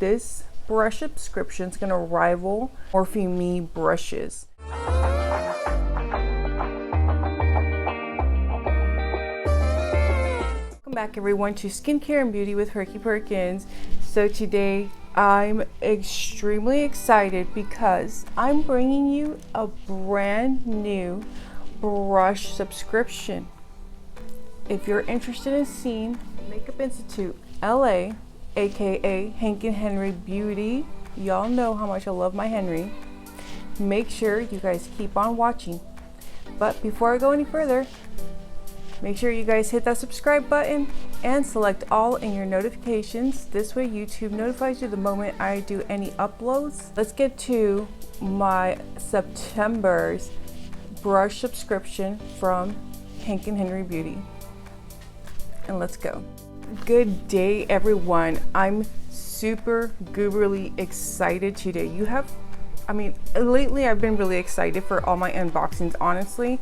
this brush subscription is going to rival Morphe Me brushes. Welcome back everyone to Skincare and Beauty with PerkiPerkins. So today I'm extremely excited because I'm bringing you a brand new brush subscription. If you're interested in seeing Makeup Institute LA, aka Hank and Henry Beauty, y'all know how much I love my Henry, make sure you guys keep on watching. But before I go any further, make sure you guys hit that subscribe button and select all in your notifications. This way YouTube notifies you the moment I do any uploads. Let's get to my September's brush subscription from Hank and Henry Beauty. And let's go. Good day everyone. I'm super gooberly excited today. Lately I've been really excited for all my unboxings, honestly.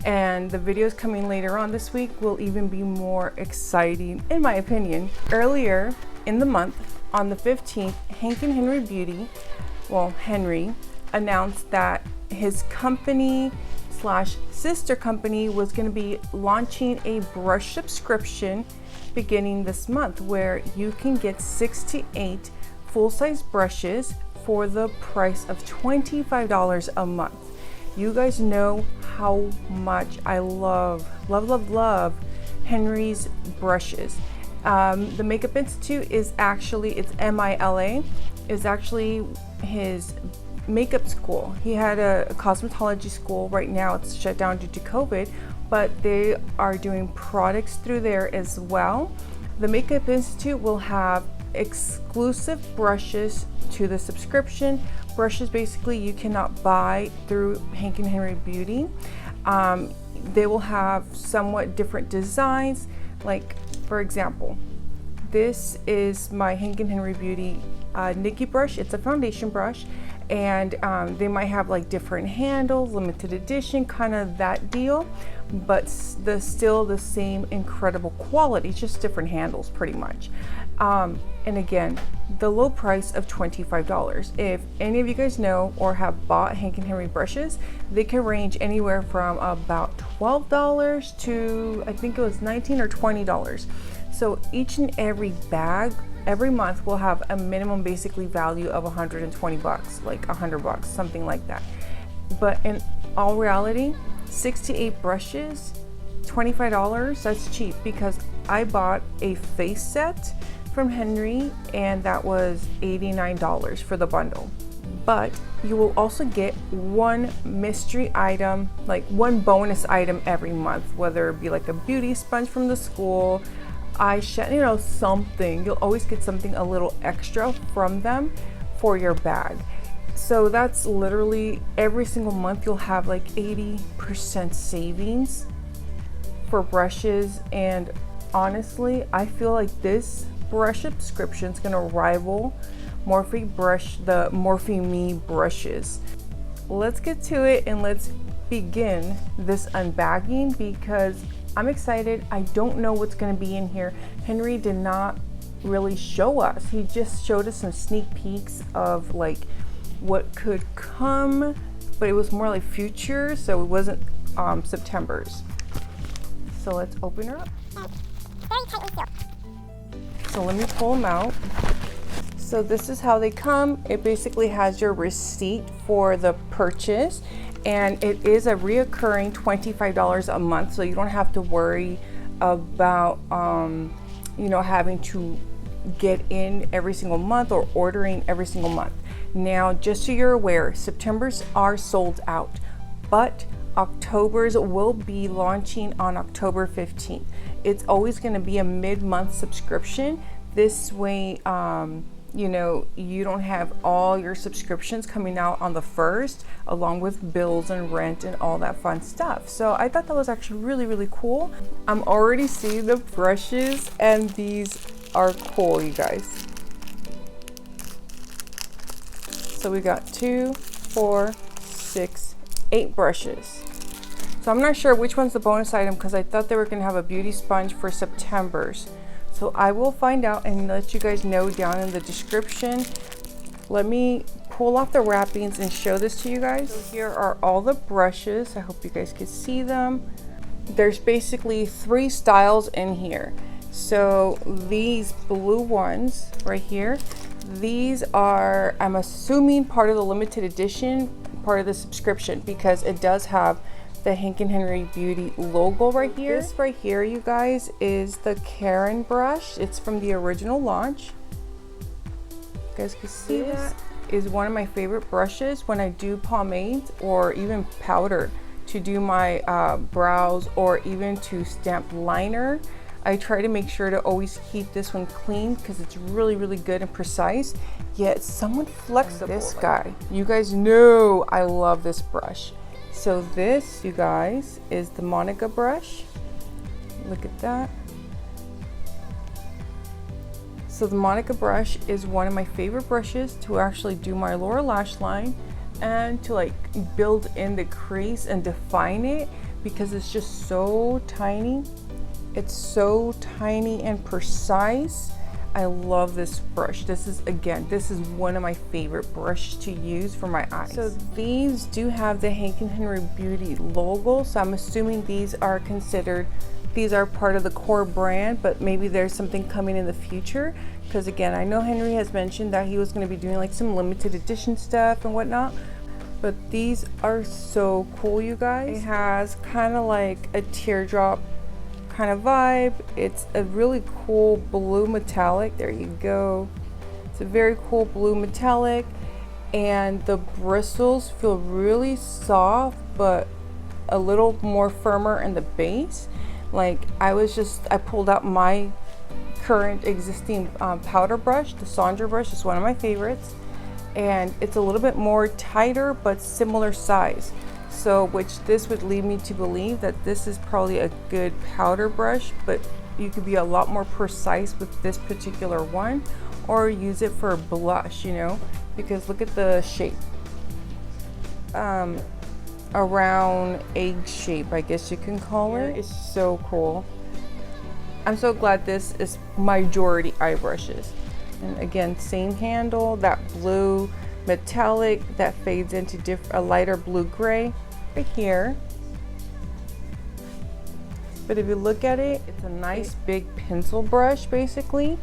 And the videos coming later on this week will even be more exciting, in my opinion. Earlier in the month, on the 15th, Hank and Henry Beauty, Henry, announced that his company / sister company was going to be launching a brush subscription beginning this month, where you can get 6 to 8 full-size brushes for the price of $25 a month. You guys know how much I love Henry's brushes. The Makeup Institute is actually, it's MILA, is actually his makeup school. He had a cosmetology school. Right now it's shut down due to COVID, but they are doing products through there as well. The Makeup Institute will have exclusive brushes to the subscription. Brushes basically you cannot buy through Hank and Henry Beauty. They will have somewhat different designs. Like for example, this is my Hank and Henry Beauty Nikki brush. It's a foundation brush, and they might have like different handles, limited edition, kind of that deal, but still the same incredible quality, just different handles pretty much. And again, the low price of $25. If any of you guys know or have bought Hank and Henry brushes, they can range anywhere from about $12 to I think it was $19 or $20. So each and every bag every month will have a minimum basically value of 120 bucks, like 100 bucks, something like that. But in all reality, 6 to 8 brushes, $25, that's cheap, because I bought a face set from Henry and that was $89 for the bundle. But you will also get one mystery item, like one bonus item every month, whether it be like a beauty sponge from the school, eyeshadow, something. You'll always get something a little extra from them for your bag. So that's literally every single month you'll have like 80% savings for brushes. And honestly, I feel like this brush subscription is going to rival the Morphe Me brushes. Let's get to it and let's begin this unbagging because I'm excited. I don't know what's going to be in here. Henry did not really show us. He just showed us some sneak peeks of like what could come, but it was more like future, so it wasn't September's. So let's open her up. Very tightly sealed. So let me pull them out. So this is how they come. It basically has your receipt for the purchase, and it is a reoccurring $25 a month, so you don't have to worry about having to get in every single month or ordering every single month. Now, just so you're aware, September's are sold out, but October's will be launching on October 15th. It's always going to be a mid-month subscription. This way, you don't have all your subscriptions coming out on the 1st, along with bills and rent and all that fun stuff. So I thought that was actually really, really cool. I'm already seeing the brushes, and these are cool, you guys. So we got 2, 4, 6, 8 brushes. So I'm not sure which one's the bonus item because I thought they were going to have a beauty sponge for September's. So I will find out and let you guys know down in the description. Let me pull off the wrappings and show this to you guys. So here are all the brushes. I hope you guys can see them. There's basically 3 styles in here. So these blue ones right here, these are, I'm assuming, part of the limited edition, part of the subscription, because it does have the Hank and Henry Beauty logo right here. This right here, you guys, is the Karen brush. It's from the original launch. You guys can see that is one of my favorite brushes when I do pomades or even powder to do my brows, or even to stamp liner. I try to make sure to always keep this one clean because it's really, really good and precise, yet somewhat flexible. This guy, you guys know I love this brush. So this, you guys, is the Monica brush. Look at that. So the Monica brush is one of my favorite brushes to actually do my lower lash line and to like build in the crease and define it, because it's just so tiny. It's so tiny and precise. I love this brush. This is, again, this is one of my favorite brushes to use for my eyes. So these do have the Hank and Henry Beauty logo, so I'm assuming these are considered, these are part of the core brand, but maybe there's something coming in the future, because again, I know Henry has mentioned that he was going to be doing like some limited edition stuff and whatnot, but these are so cool, you guys. It has kind of like a teardrop kind of vibe. It's a really cool blue metallic. There you go. It's a very cool blue metallic, and the bristles feel really soft but a little more firmer in the base. Like I pulled out my current existing powder brush. The Sandra brush is one of my favorites, and it's a little bit more tighter but similar size. So which this would lead me to believe that this is probably a good powder brush, but you could be a lot more precise with this particular one, or use it for blush, you know, because look at the shape. Around egg shape, I guess you can call it. It's so cool. I'm so glad this is majority eye brushes. And again, same handle, that blue metallic that fades into a lighter blue gray right here. But if you look at it, it's a nice big pencil brush basically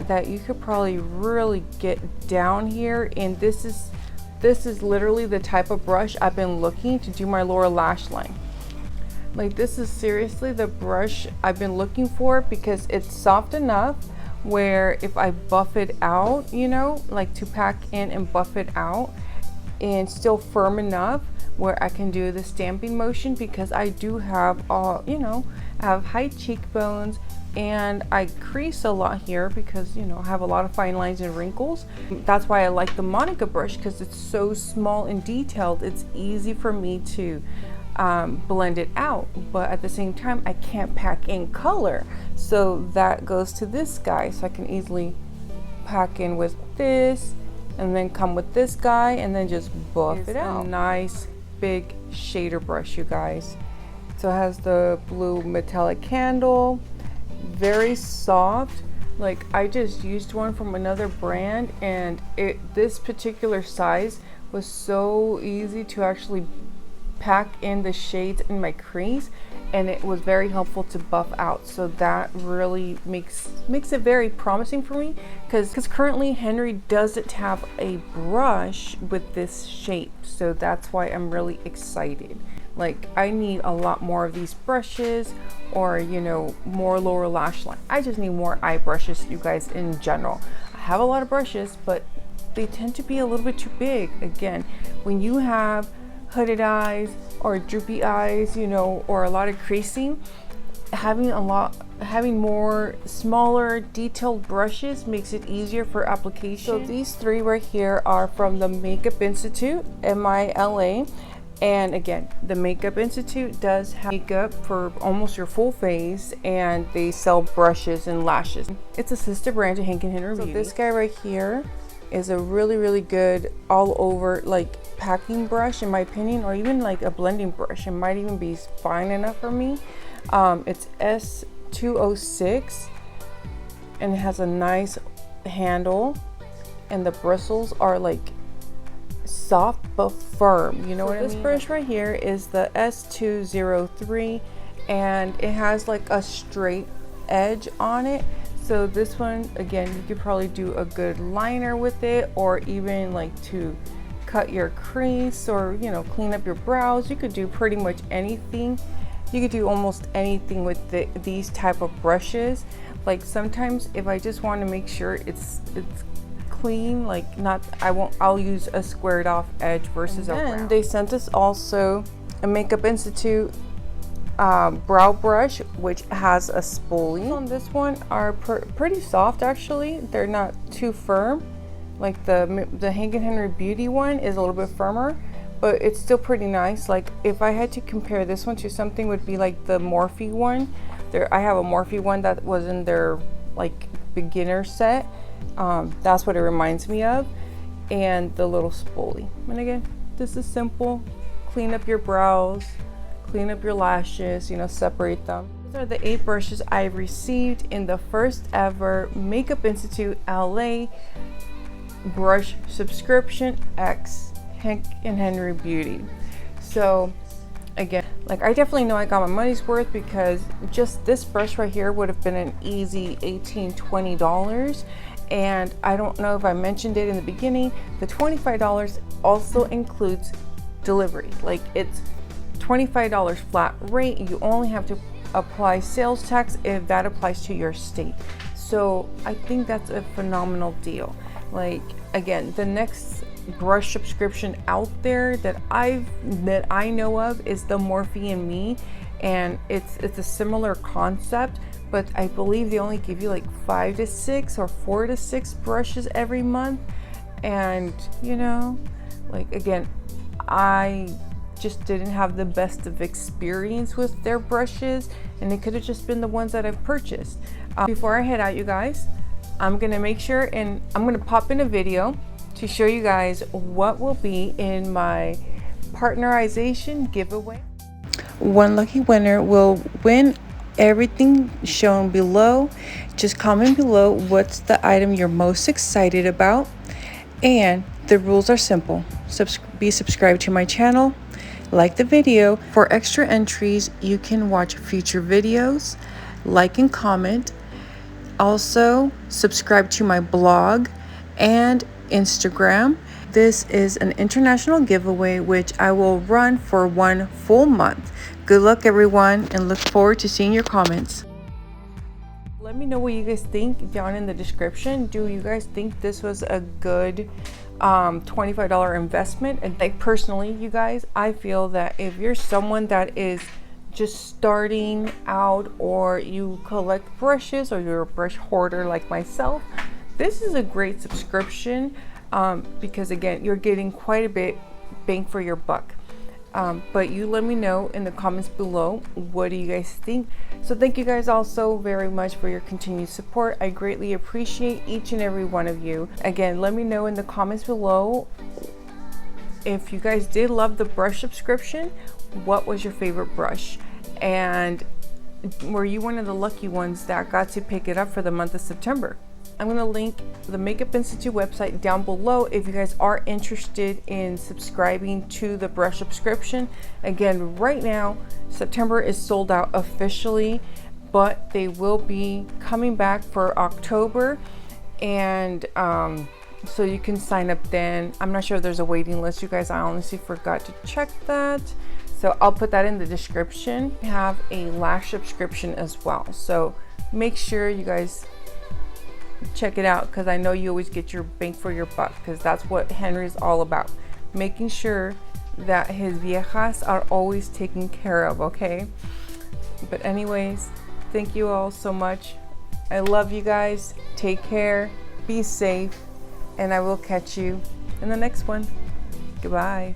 that you could probably really get down here. And this is literally the type of brush I've been looking to do my lower lash line. Like this is seriously the brush I've been looking for, because it's soft enough where if I buff it out, you know, like to pack in and buff it out, and still firm enough where I can do the stamping motion, because I do have you know, I have high cheekbones and I crease a lot here because, you know, I have a lot of fine lines and wrinkles. That's why I like the Monica brush, because it's so small and detailed. It's easy for me to blend it out, but at the same time I can't pack in color, so that goes to this guy. So I can easily pack in with this and then come with this guy and then just buff it out. A nice big shader brush, you guys. So it has the blue metallic handle, very soft. Like I just used one from another brand, and this particular size was so easy to actually pack in the shades in my crease, and it was very helpful to buff out. So that really makes it very promising for me, because currently Henry doesn't have a brush with this shape. So that's why I'm really excited. Like I need a lot more of these brushes, or you know, more lower lash line. I just need more eye brushes, you guys, in general. I have a lot of brushes, but they tend to be a little bit too big. Again, when you have hooded eyes or droopy eyes, you know, or a lot of creasing, having more smaller detailed brushes makes it easier for application. So these 3 right here are from the Makeup Institute, MILA. And again, the Makeup Institute does have makeup for almost your full face, and they sell brushes and lashes. It's a sister brand to Hank and Henry Beauty. So this guy right here is a really, really good all over like packing brush in my opinion, or even like a blending brush. It might even be fine enough for me. It's S206, and it has a nice handle, and the bristles are like soft but firm, you know what I mean? This brush right here is the S203, and it has like a straight edge on it. So this one, again, you could probably do a good liner with it, or even like to cut your crease, or you know, clean up your brows. You could do pretty much anything. You could do almost anything with these type of brushes. Like sometimes if I just want to make sure it's clean, like not, I'll use a squared off edge versus a round. They sent us also a Makeup Institute brow brush, which has a spoolie. On this one are pretty soft actually. They're not too firm. Like the Hank & Henry Beauty one is a little bit firmer, but it's still pretty nice. Like if I had to compare this one to something, would be like the Morphe one. I have a Morphe one that was in their like beginner set. That's what it reminds me of. And the little spoolie. And again, this is simple. Clean up your brows, clean up your lashes, you know, separate them. These are the 8 brushes I received in the first ever Makeup Institute LA brush subscription X Hank & Henry Beauty. So again, like I definitely know I got my money's worth, because just this brush right here would have been an easy $18–20. And I don't know if I mentioned it in the beginning, the $25 also includes delivery. Like it's $25 flat rate. You only have to apply sales tax if that applies to your state. So I think that's a phenomenal deal. Like again, the next brush subscription out there that I know of is the Morphe and Me, and it's a similar concept, but I believe they only give you like 5 to 6 or 4 to 6 brushes every month. And you know, like again, I just didn't have the best of experience with their brushes, and it could have just been the ones that I've purchased. Before I head out, you guys, I'm gonna make sure and I'm gonna pop in a video to show you guys what will be in my partnerization giveaway. One lucky winner will win everything shown below. Just comment below what's the item you're most excited about, and the rules are simple. Be subscribed to my channel, like the video. For extra entries, you can watch future videos, like and comment. Also subscribe to my blog and Instagram. This is an international giveaway which I will run for 1 full month. Good luck everyone, and look forward to seeing your comments. Let me know what you guys think down in the description. Do you guys think this was a good $25 investment? And like personally, you guys, I feel that if you're someone that is just starting out, or you collect brushes, or you're a brush hoarder like myself, this is a great subscription, because again, you're getting quite a bit bang for your buck. But you let me know in the comments below, what do you guys think? So thank you guys all so very much for your continued support. I greatly appreciate each and every one of you. Again, let me know in the comments below, if you guys did love the brush subscription, what was your favorite brush? And were you one of the lucky ones that got to pick it up for the month of September? I'm going to link the Makeup Institute website down below if you guys are interested in subscribing to the brush subscription. Again, right now, September is sold out officially, but they will be coming back for October. And so you can sign up then. I'm not sure if there's a waiting list, you guys. I honestly forgot to check that. So I'll put that in the description. I have a lash subscription as well. So make sure you guys check it out, because I know you always get your bang for your buck, because that's what Henry's all about. Making sure that his viejas are always taken care of, okay? But anyways, thank you all so much. I love you guys. Take care. Be safe. And I will catch you in the next one. Goodbye.